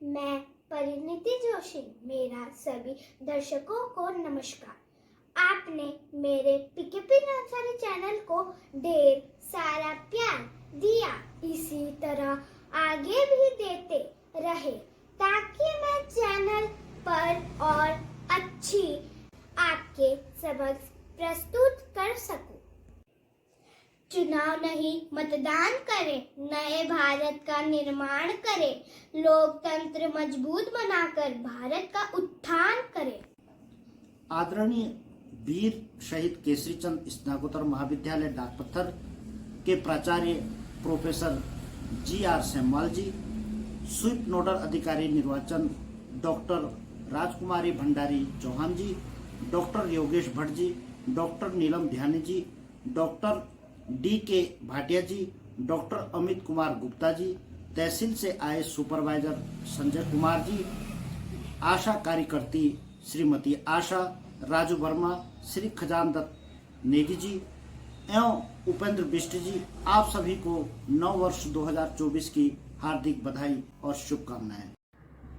मैं परिणीति जोशी, मेरा सभी दर्शकों को नमस्कार। आपने मेरे पीकेपी नर्सरी चैनल को ढेर सारा प्यार दिया, इसी तरह आगे भी देते रहे ताकि मैं चैनल पर और अच्छी आपके समक्ष प्रस्तुत कर सकूं। चुनाव नहीं, मतदान करें, नए भारत का निर्माण करें, लोकतंत्र मजबूत बनाकर भारत का उत्थान करें। आदरणीय वीर शहीद केसरी चंद स्नातकोत्तर महाविद्यालय डाकपत्थर के प्राचार्य प्रोफेसर GR सेमवाल जी, स्वीप नोडल अधिकारी निर्वाचन डॉक्टर राजकुमारी भंडारी चौहान जी, डॉक्टर योगेश भट्ट जी, डॉक्टर नीलम ध्यानी जी, डॉक्टर DK भाटिया जी, डॉक्टर अमित कुमार गुप्ता जी, तहसील से आए सुपरवाइजर संजय कुमार जी, आशा कार्यकर्ती श्रीमती आशा, राजू वर्मा, श्री खजान दत्त नेगी जी एवं उपेंद्र बिष्ट जी, आप सभी को नव वर्ष 2024 की हार्दिक बधाई और शुभकामनाएं।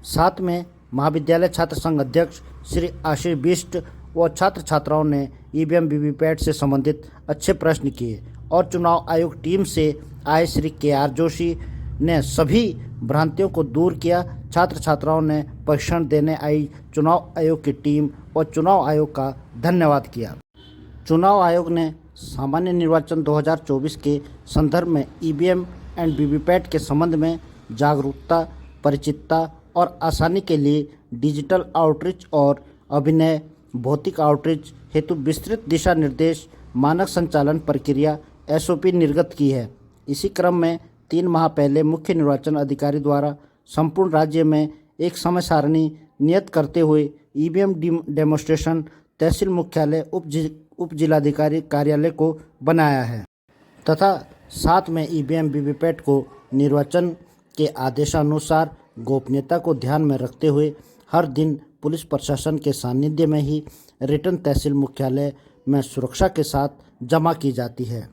साथ में महाविद्यालय छात्र संघ अध्यक्ष श्री आशीष बिष्ट व छात्र छात्राओं ने EVM वीवीपैट से संबंधित अच्छे प्रश्न किए और चुनाव आयोग टीम से आए श्री KR जोशी ने सभी भ्रांतियों को दूर किया। छात्र छात्राओं ने प्रशिक्षण देने आई चुनाव आयोग की टीम और चुनाव आयोग का धन्यवाद किया। चुनाव आयोग ने सामान्य निर्वाचन 2024 के संदर्भ में EVM एंड वीवीपैट के संबंध में जागरूकता, परिचितता और आसानी के लिए डिजिटल आउटरीच और अभिनय भौतिक आउटरीच हेतु विस्तृत दिशा निर्देश मानक संचालन प्रक्रिया SOP निर्गत की है। इसी क्रम में 3 माह पहले मुख्य निर्वाचन अधिकारी द्वारा संपूर्ण राज्य में एक समय सारणी नियत करते हुए EVM डेमोन्स्ट्रेशन तहसील मुख्यालय उप जिलाधिकारी कार्यालय को बनाया है तथा साथ में EVM वीवीपैट को निर्वाचन के आदेशानुसार गोपनीयता को ध्यान में रखते हुए हर दिन पुलिस प्रशासन के सानिध्य में ही रिटर्न तहसील मुख्यालय में सुरक्षा के साथ जमा की जाती है।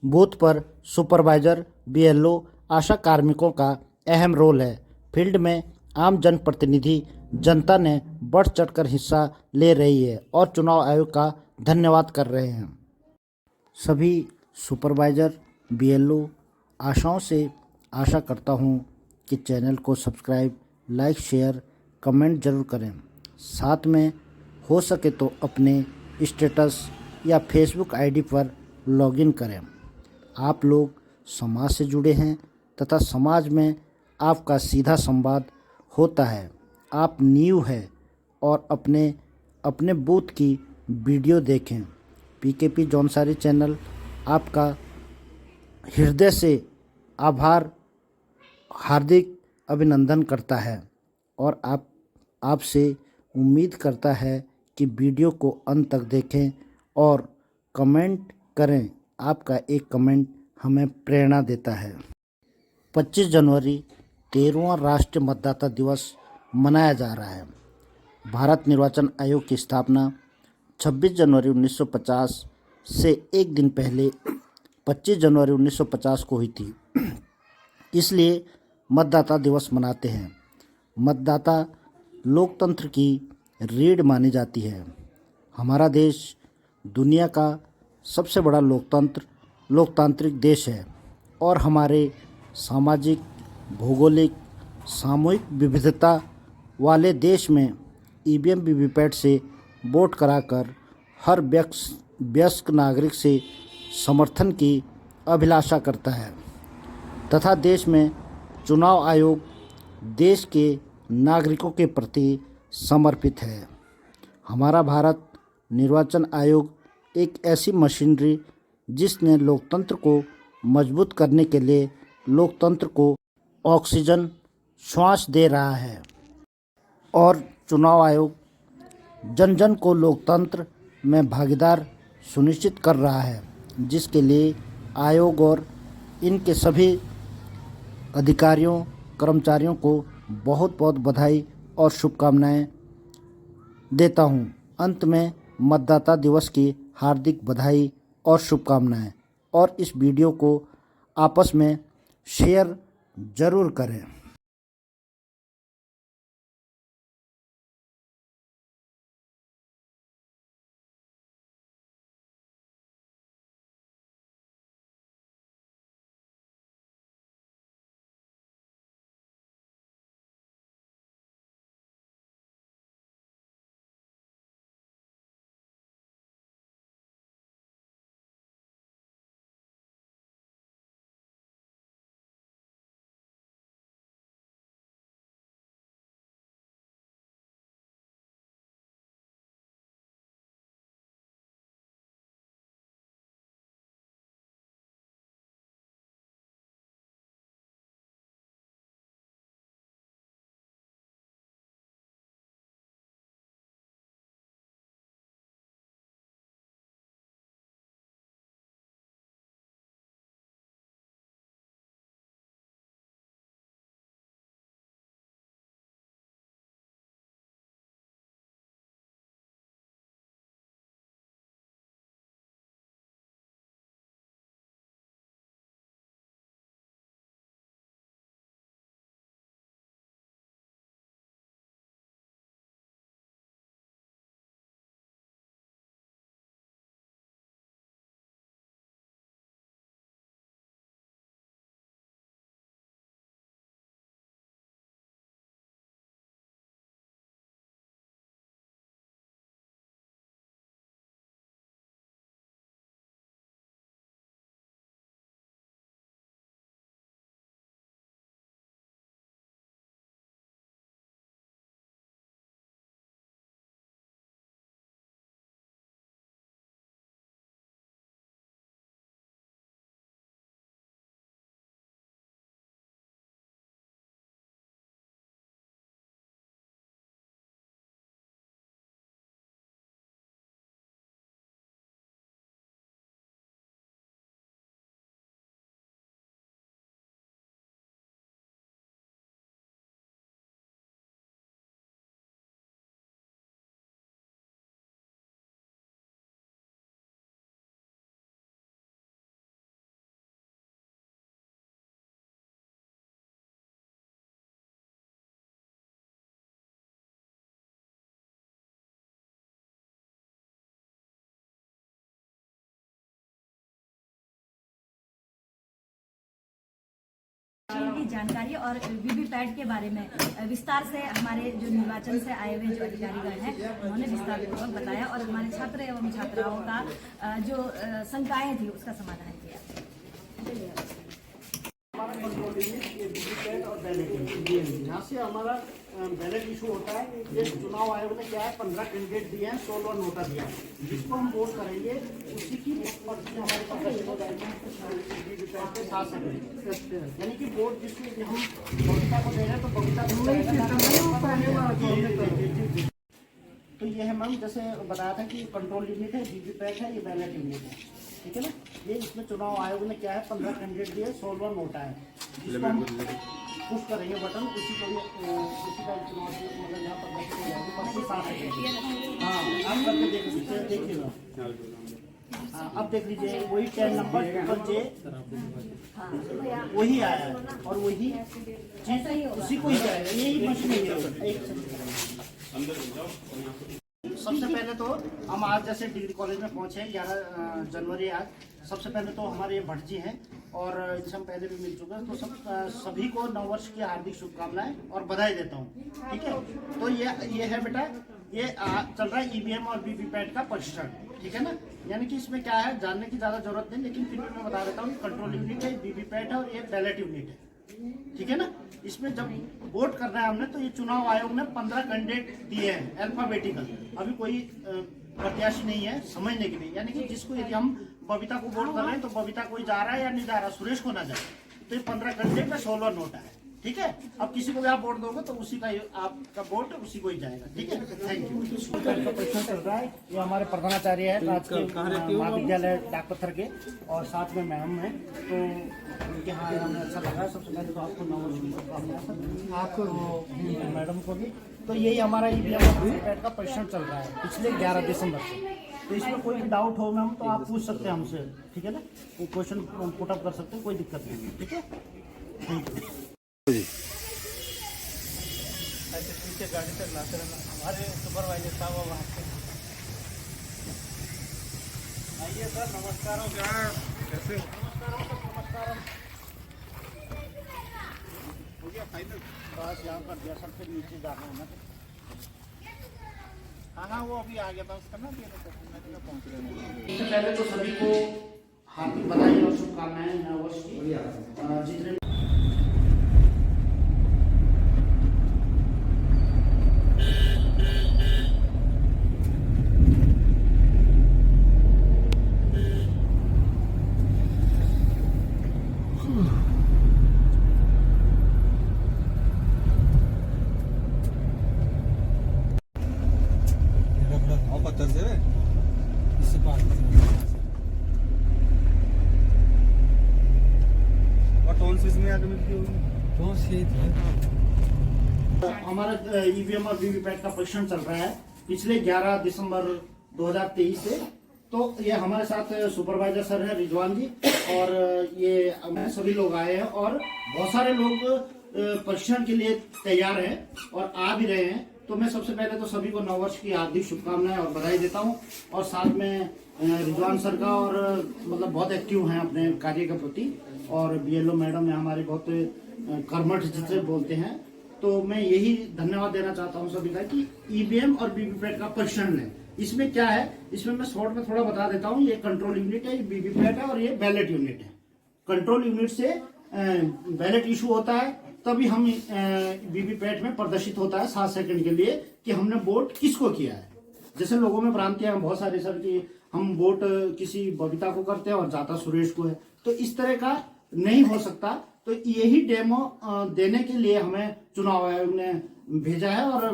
बूथ पर सुपरवाइजर, BLO, आशा कार्मिकों का अहम रोल है। फील्ड में आम जनप्रतिनिधि जनता ने बढ़ चढ़कर हिस्सा ले रही है और चुनाव आयोग का धन्यवाद कर रहे हैं। सभी सुपरवाइजर, BLO, आशाओं से आशा करता हूं कि चैनल को सब्सक्राइब, लाइक, शेयर, कमेंट जरूर करें। साथ में हो सके तो अपने स्टेटस या फेसबुक ID पर लॉगिन करें। आप लोग समाज से जुड़े हैं तथा समाज में आपका सीधा संवाद होता है। आप न्यू है और अपने बूथ की वीडियो देखें। पीकेपी जौनसारी चैनल आपका हृदय से आभार, हार्दिक अभिनंदन करता है और आपसे उम्मीद करता है कि वीडियो को अंत तक देखें और कमेंट करें। आपका एक कमेंट हमें प्रेरणा देता है। 25 जनवरी 13वां राष्ट्रीय मतदाता दिवस मनाया जा रहा है। भारत निर्वाचन आयोग की स्थापना 26 जनवरी 1950 से एक दिन पहले 25 जनवरी 1950 को हुई थी, इसलिए मतदाता दिवस मनाते हैं। मतदाता लोकतंत्र की रीढ़ मानी जाती है। हमारा देश दुनिया का सबसे बड़ा लोकतांत्रिक देश है और हमारे सामाजिक, भौगोलिक, सामूहिक विविधता वाले देश में EVM वीवीपैट से वोट कराकर हर वयस्क नागरिक से समर्थन की अभिलाषा करता है तथा देश में चुनाव आयोग देश के नागरिकों के प्रति समर्पित है। हमारा भारत निर्वाचन आयोग एक ऐसी मशीनरी जिसने लोकतंत्र को मजबूत करने के लिए लोकतंत्र को ऑक्सीजन श्वास दे रहा है और चुनाव आयोग जन जन को लोकतंत्र में भागीदार सुनिश्चित कर रहा है, जिसके लिए आयोग और इनके सभी अधिकारियों, कर्मचारियों को बहुत बहुत बधाई और शुभकामनाएं देता हूं। अंत में मतदाता दिवस की हार्दिक बधाई और शुभकामनाएं और इस वीडियो को आपस में शेयर ज़रूर करें। की जानकारी और वीवीपैट के बारे में विस्तार से हमारे जो निर्वाचन से आए हुए जो अधिकारीगण हैं उन्होंने विस्तार पूर्वक बताया और हमारे छात्र एवं छात्राओं का जो शंकाएं थी उसका समाधान किया। यहाँ से हमारा बैलेट इशू होता है। ये चुनाव आयोग ने क्या है 15 कैंडिडेट दिए हैं, 16 नोटा दिया है, जिसको हम वोट करेंगे उसी की पर्ची हमारे पास हो जाएगी के साथ यानी कि वोट जिसको हम बबीता को दे रहे हैं तो बबीता तो ये है मैम, जैसे बताया था कि कंट्रोल यूनिट है, वीवीपैट है, ये बैलेट यूनिट है, ठीक है ना। ये इसमें चुनाव आयोग ने क्या है 15 कैंडिडेट दिए, 16 नोटा है, जिसको हम पुश करेंगे बटन उसी को उसी का चुनाव मतलब यहाँ पर हाँ आप करके देखिएगा। अब देख लीजिए वही 10 नंबर ट्रिपल जे वही आया है और वही चीज उसी को ही जाएगा, यही मशीन है। सबसे पहले तो हम आज जैसे डिग्री कॉलेज में पहुंचे 11 जनवरी आज। सबसे पहले तो हमारे ये भट्ट जी हैं और इनसे हम पहले भी मिल चुके हैं, तो सभी को नववर्ष की हार्दिक शुभकामनाएं और बधाई देता हूं, ठीक है। तो ये है बेटा, ये चल रहा है ईवीएम और वीवीपैट का परीक्षण, ठीक है ना। यानी कि इसमें क्या है जानने की ज्यादा जरूरत नहीं, लेकिन फिर भी मैं बता देता हूँ कंट्रोल यूनिट है, वीवीपैट है और ये बैलेट यूनिट है, ठीक है ना। इसमें जब वोट करना है हमने तो ये चुनाव आयोग ने 15 कैंडिडेट दिए हैं अल्फाबेटिकल, अभी कोई प्रत्याशी नहीं है समझने के लिए। यानी कि जिसको यदि हम बबीता को वोट कर रहे हैं तो बबीता कोई जा रहा है या नहीं जा रहा, सुरेश को ना जाए, तो ये 15 कैंडिडेट में 16 नोटा है, ठीक है। अब किसी को भी आप वोट दोगे तो उसी का आपका वोट उसी को ही जाएगा, ठीक है। Thank you. परीक्षण चल रहा है, ये हमारे प्रधानाचार्य है राजकीय महाविद्यालय डाकपत्थर के और साथ में मैम है, तो उनके यहाँ हमें अच्छा लगा। सबसे पहले तो आपको आपको मैडम को भी। तो यही हमारा वीवीपैट का परीक्षण चल रहा है पिछले 11 दिसंबर से। तो इसमें कोई भी डाउट हो मैम तो आप पूछ सकते हैं हमसे, ठीक है ना, वो क्वेश्चन पुट अप कर सकते हैं, कोई दिक्कत नहीं, ठीक है। थैंक यू जी। ऐसे पीछे गाड़ी से लाते रहना, हमारे सुपरवाइजर साहब वहाँ से आइए सर। नमस्कार, कैसे? नमस्कार हो गया फाइनल? बस यहाँ पर जैसा फिर नीचे जाना है ना। हाँ वो अभी आ गया था, उसका ना पहुँच रहे। इससे पहले तो सभी को हार्दिक बधाई और शुभकामनाएं नववर्ष की। जितने हमारा ईवीएम और वीवीपैट का परीक्षण चल रहा है पिछले 11 दिसंबर 2023 से। तो ये हमारे साथ सुपरवाइजर सर है रिजवान जी, और ये सभी लोग आए हैं और बहुत सारे लोग परीक्षण के लिए तैयार हैं और आ भी रहे हैं। तो मैं सबसे पहले तो सभी को नववर्ष की हार्दिक शुभकामनाएं और बधाई देता हूं, और साथ में रिजवान सर का, और मतलब बहुत एक्टिव हैं अपने कार्य के प्रति, और बीएलओ मैडम है हमारे बहुत कर्मठ जिसे बोलते हैं। तो मैं यही धन्यवाद देना चाहता हूं सभी का कि ईवीएम और वीवीपैट का परीक्षण है। इसमें क्या है, इसमें मैं शॉर्ट में थोड़ा बता देता हूं। ये कंट्रोल यूनिट है, ये वीवीपैट है और ये बैलेट यूनिट है। कंट्रोल यूनिट से बैलेट इशू होता है, तभी हम वीवीपैट में प्रदर्शित होता है 7 सेकंड के लिए कि हमने वोट किसको किया है। जैसे लोगों में भ्रांतियां हैं बहुत सारी सर कि हम वोट किसी बबीता को करते हैं और जाता सुरेश को है, तो इस तरह का नहीं हो सकता। तो यही डेमो देने के लिए हमें चुनाव आयोग ने भेजा है, और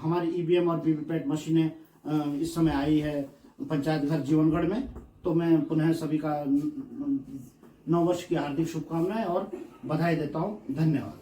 हमारी ईवीएम और वीवीपैट मशीनें इस समय आई है पंचायत घर जीवनगढ़ में। तो मैं पुनः सभी का नववर्ष की हार्दिक शुभकामनाएं और बधाई देता हूं। धन्यवाद।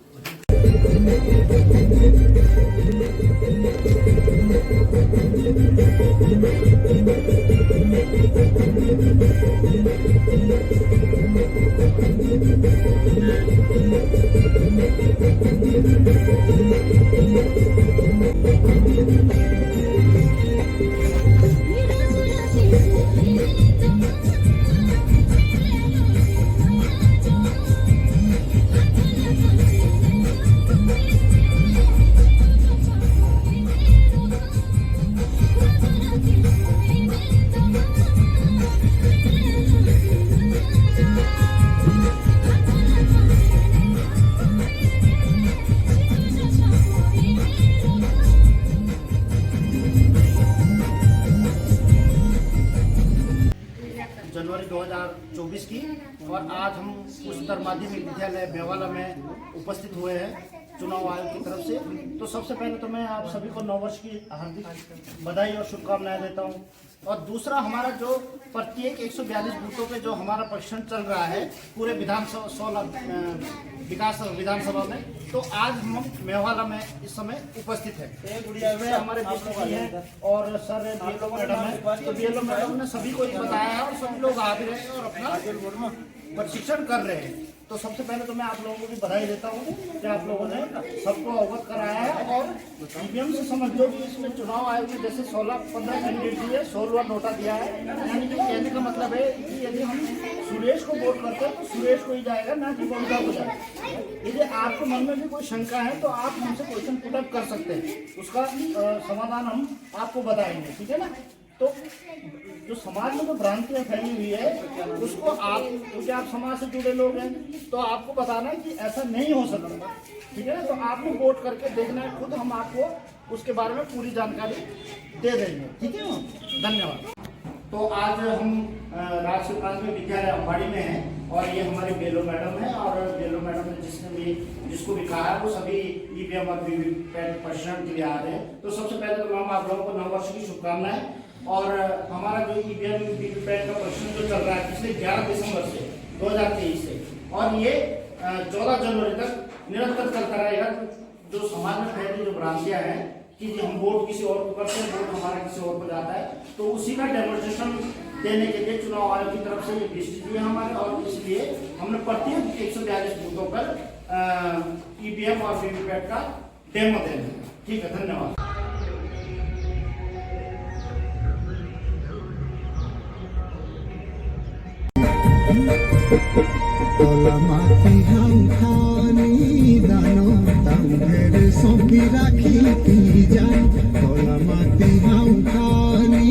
2021 की। और आज हम उच्चतर माध्यमिक विद्यालय बेवाला में उपस्थित हुए हैं चुनाव आयोग की तरफ से। तो सबसे पहले तो मैं आप सभी को नववर्ष की हार्दिक बधाई और शुभकामनाएं देता हूं। और दूसरा, हमारा जो प्रत्येक 142 बूथों पे जो हमारा परीक्षण चल रहा है पूरे विधानसभा विकास विधानसभा में, तो आज हम मेवाला में इस समय उपस्थित है। इसमें हमारे बीएसपी हैं और सर बीएलओ मैडम है। तो बीएलओ मैडम ने सभी को ये बताया है और सभी लोग आ भी रहे हैं और अपना प्रशिक्षण कर रहे हैं। तो सबसे पहले तो मैं आप लोगों को भी बधाई देता हूँ कि आप लोगों ने सबको अवगत कराया है। और ईवीएम से समझ लो कि इसमें चुनाव आयोग ने जैसे 16-15 कैंडिडेट दिए, 16वां नोटा दिया है। यानी कि कहने का मतलब है कि यदि हम सुरेश को वोट करते हैं तो सुरेश को ही जाएगा, ना कि बबीता को जाएगा। यदि आपके मन में भी कोई शंका है तो आप हमसे क्वेश्चन पुटअप कर सकते हैं, उसका समाधान हम आपको बताएंगे, ठीक है ना। तो जो समाज में जो भ्रांतियां फैली हुई है उसको आप, क्योंकि आप समाज से जुड़े लोग हैं, तो आपको बताना है कि ऐसा नहीं हो सकता, ठीक है ना। तो आपको वोट करके देखना है खुद, हम आपको उसके बारे में पूरी जानकारी दे देंगे, ठीक है। धन्यवाद। तो आज हम राजकीय प्राथमिक विद्यालय अंबाड़ी में हैं और ये हमारे बेलो मैडम है। और बेलो मैडम ने जिसको भी कहा है वो सभी ईवीएम और वीवीपैट प्रशिक्षण के लिए आ रहे हैं। तो सबसे पहले तो मैम आप लोगों को नववर्ष की शुभकामनाएं। और हमारा जो ईवीएम वीवीपैट का प्रशिक्षण जो चल रहा है पिछले 11 दिसंबर से 2023 से, और ये 14 जनवरी तक निरंतर चलता रहेगा। जो समाज में फैली जो भ्रांतियां हैं कि हम वोट किसी और को करते हैं, वोट हमारा किसी और को जाता है, तो उसी का डेमोन्स्ट्रेशन देने के लिए चुनाव आयोग की तरफ से ये लिस्ट दी है हमारे। और इसलिए हमने प्रत्येक 142 बूथों पर ईवीएम और वीवीपैट का डेमो देना है, ठीक है। धन्यवाद। माती हम खानी दानो तंगेर सोंपी राखी ती जान। माती हम खानी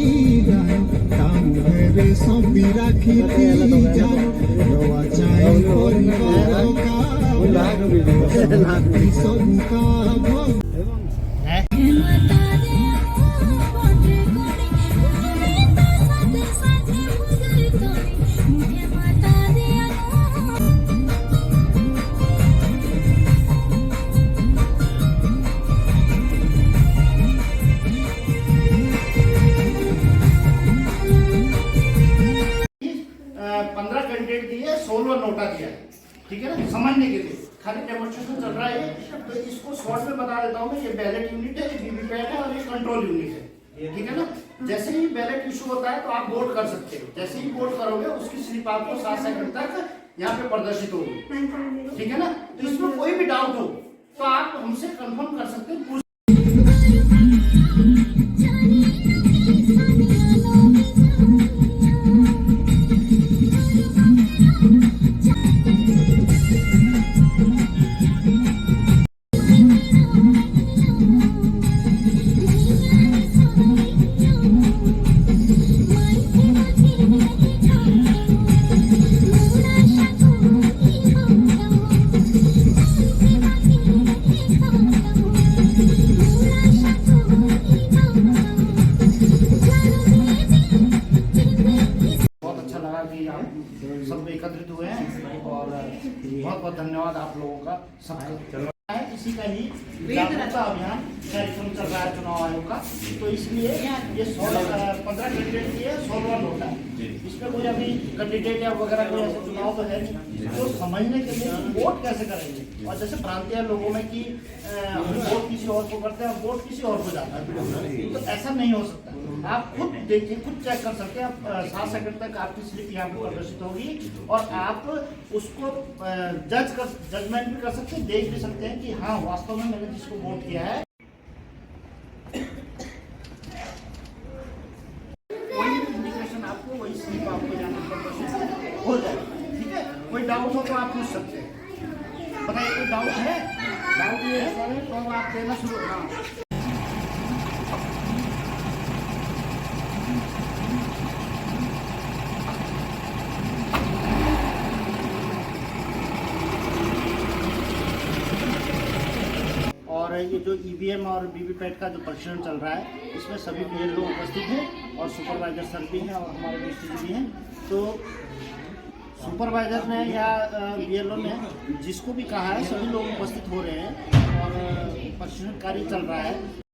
दानो तंगेर सोंपी राखी ती जान। रोआ चाय परिवार का सबका भोग दिए, 16वां नोटा दिया है, ठीक है ना, समझने के लिए खाली डेमोन्स्ट्रेशन चल रहा है। तो इसको शॉर्ट में बता देता हूँ मैं, ये बैलेट यूनिट है, ये वीवीपैट है और ये कंट्रोल यूनिट है, ठीक है ना। जैसे ही बैलेट इशू होता है तो आप वोट कर सकते हो। जैसे ही वोट करोगे उसकी स्लिप आपको 7 सेकंड तक यहाँ पे प्रदर्शित होगी, ठीक है ना। तो इसमें कोई भी डाउट हो तो आप हमसे कंफर्म कर सकते हैं। सब एकत्रित हुए हैं और बहुत बहुत धन्यवाद आप लोगों का सबका। इसी का ही जागरूकता अभियान कार्यक्रम चल रहा है चुनाव आयोग का। तो इसलिए ये 15 कैंडिडेट की है, 16वां नोटा है। इसमें कोई अभी कैंडिडेट या वगैरह कोई ऐसे चुनाव तो है नहीं। तो समझने के लिए वोट कैसे करेंगे, और जैसे भ्रांतियां लोगों में कि हम वोट किसी और को करते हैं, वोट किसी और को जाता है, तो ऐसा नहीं हो सकता। आप खुद देखिए, खुद चेक कर सकते हैं। आप 7 सेकंड तक आपकी स्लिप यहाँ पर प्रदर्शित होगी और आप उसको जजमेंट भी कर सकते हैं, देख भी सकते हैं कि हाँ वास्तव में मैंने जिसको वोट किया है वही इंडिकेशन आपको, वही स्लिप आपको यहाँ पर प्रदर्शित हो जाएगी, ठीक है। कोई डाउट हो तो आप पूछ सकते हैं। बताइए कोई डाउट है? डाउट ये है तो आप देना शुरू। हाँ ये जो ईवीएम और वीवीपैट का जो प्रशिक्षण चल रहा है इसमें सभी प्लेयर लोग उपस्थित हैं और सुपरवाइजर सर भी हैं और हमारे डिस्ट्रिक्ट भी हैं। तो सुपरवाइजर ने या बीएलओ ने जिसको भी कहा है सभी लोग उपस्थित हो रहे हैं और प्रशिक्षण कार्य चल रहा है।